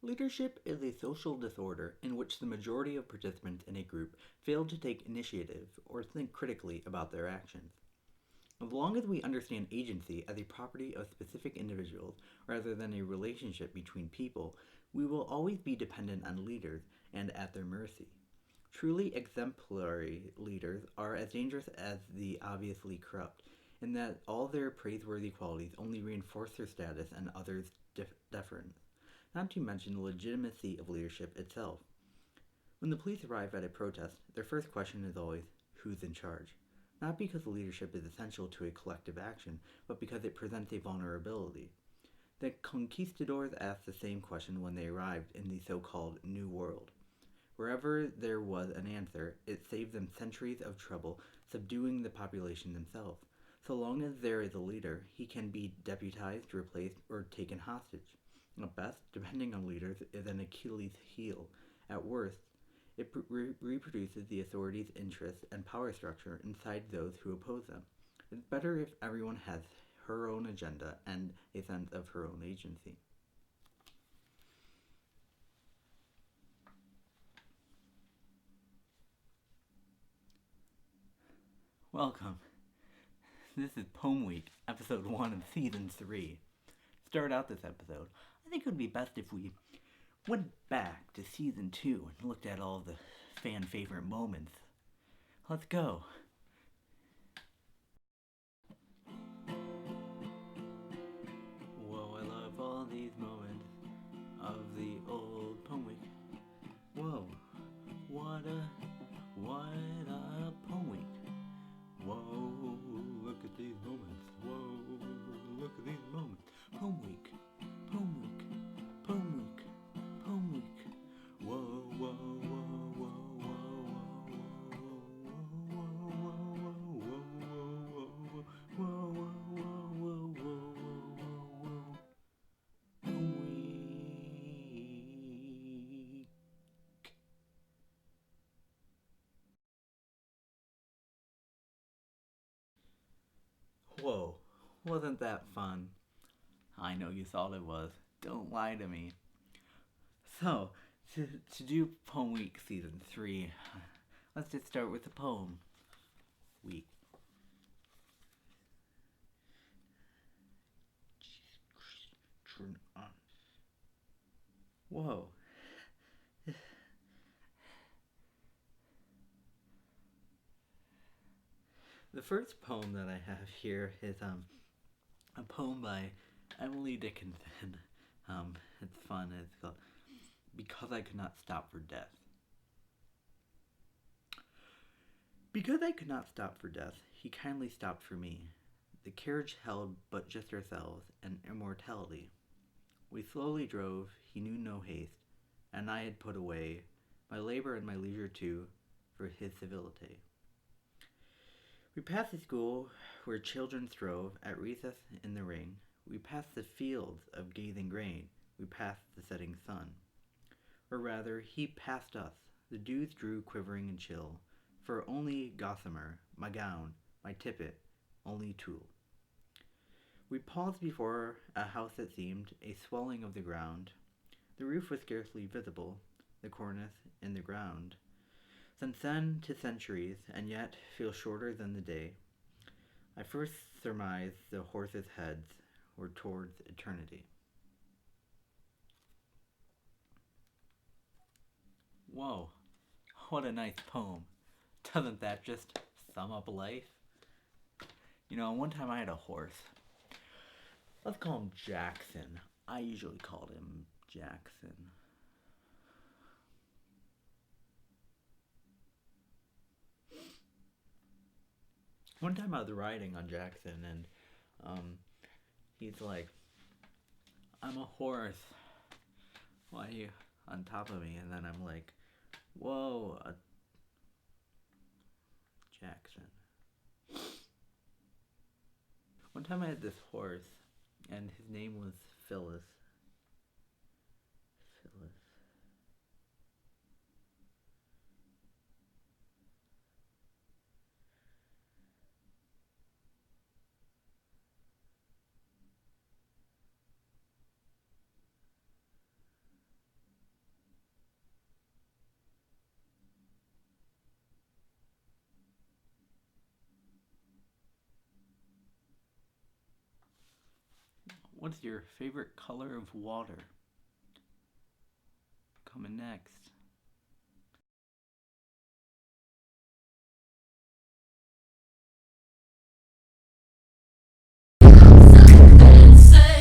Leadership is a social disorder in which the majority of participants in a group fail to take initiative or think critically about their actions. As long as we understand agency as a property of specific individuals rather than a relationship between people, we will always be dependent on leaders and at their mercy. Truly exemplary leaders are as dangerous as the obviously corrupt, in that all their praiseworthy qualities only reinforce their status and others' deference, not to mention the legitimacy of leadership itself. When the police arrive at a protest, their first question is always, who's in charge? Not because leadership is essential to a collective action, but because it presents a vulnerability. The conquistadors asked the same question when they arrived in the so-called New World. Wherever there was an answer, it saved them centuries of trouble subduing the population themselves. So long as there is a leader, he can be deputized, replaced, or taken hostage. At best, depending on leaders, is an Achilles heel. At worst, it reproduces the authority's interests and power structure inside those who oppose them. It's better if everyone has her own agenda and a sense of her own agency. Welcome. This is Poem Week, episode 1 of season 3. Start out this episode, I think it would be best if we went back to season 2 and looked at all the fan favorite moments. Let's go. Whoa, I love all these moments of the old Poem Week. Whoa, what a Poem Week. Whoa, look at these moments. Whoa, look at these moments. Poem Week, Poem Week, Poem Week, Poem Week. Whoa, whoa, whoa, whoa, whoa, whoa, whoa, whoa, whoa, whoa, whoa, whoa, whoa, whoa. Poem Week. Whoa, wasn't that fun? I know you thought it was. Don't lie to me. So, to do Poem Week Season 3, let's just start with the Poem Week. Turn on. Whoa. The first poem that I have here is a poem by Emily Dickinson. It's fun. It's called Because I Could Not Stop for Death. Because I could not stop for death, he kindly stopped for me. The carriage held but just ourselves and immortality. We slowly drove, he knew no haste, and I had put away my labor and my leisure too for his civility. We passed the school where children strove at recess in the ring. We passed the fields of gazing grain. We passed the setting sun. Or rather, he passed us. The dews drew quivering and chill. For only gossamer, my gown, my tippet, only tulle. We paused before a house that seemed a swelling of the ground. The roof was scarcely visible, the cornice in the ground. Since then to centuries, and yet feel shorter than the day, I first surmised the horses' heads were towards eternity. Whoa, what a nice poem. Doesn't that just sum up life? You know, one time I had a horse. Let's call him Jackson. I usually called him Jackson. One time I was riding on Jackson and he's like, I'm a horse. Why are you on top of me? And then I'm like, whoa, Jackson. One time I had this horse and his name was Phyllis. Phyllis. What's your favorite color of water? Coming next.